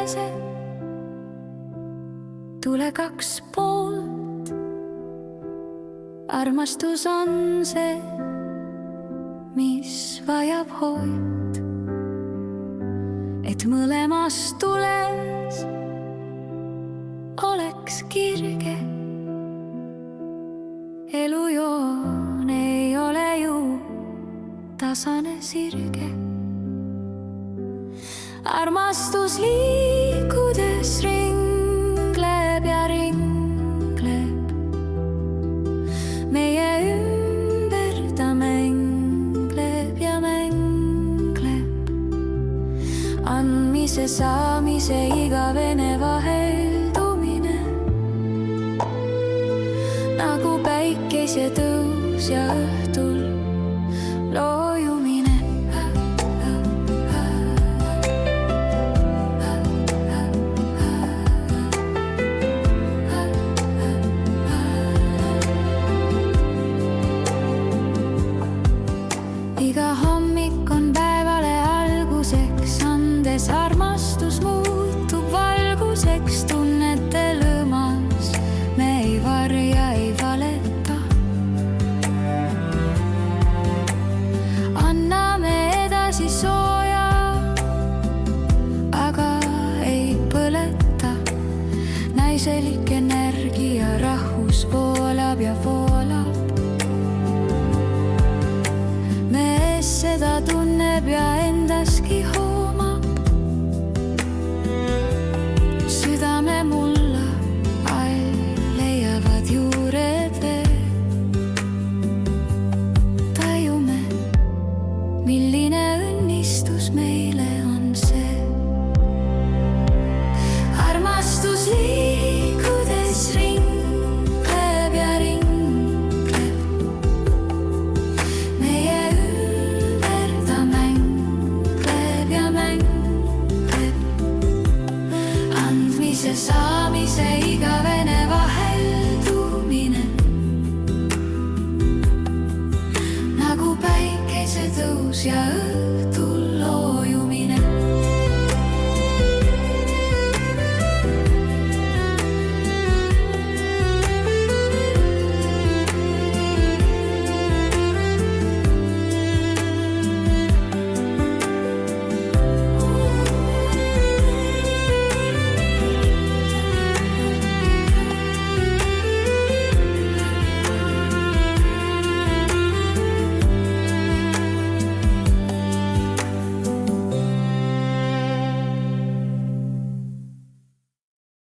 päikesed, tule kaks poolt. Armastus on see, mis vajab hoid, et mõlemas tules oleks kirge. Elujoon ei ole ju tasane sirge. Armastus liikudes ringleb ja ringleb meie ümber, ta mängleb ja mängleb. Andmise, saamise igavene vaheldumine, nagu päikese tõus ja õhtul loojumine. Iga hommik on päevale alguseks, andes armastus muutub valguseks. Tunnete lõõmas, me ei varja, ei valeta. Anname edasi sooja, aga ei põleta. Naiselik energia rahvus voolab ja voolab. Seda tunneb ja endaski hoomab. Südame mulla all leiavad juured veel. Tajume, milline õnnistus meile on see. Armastus liikudes ringleb ja ringleb. Saamise igavene vaheldumine, nagu päikese tõus ja õhk.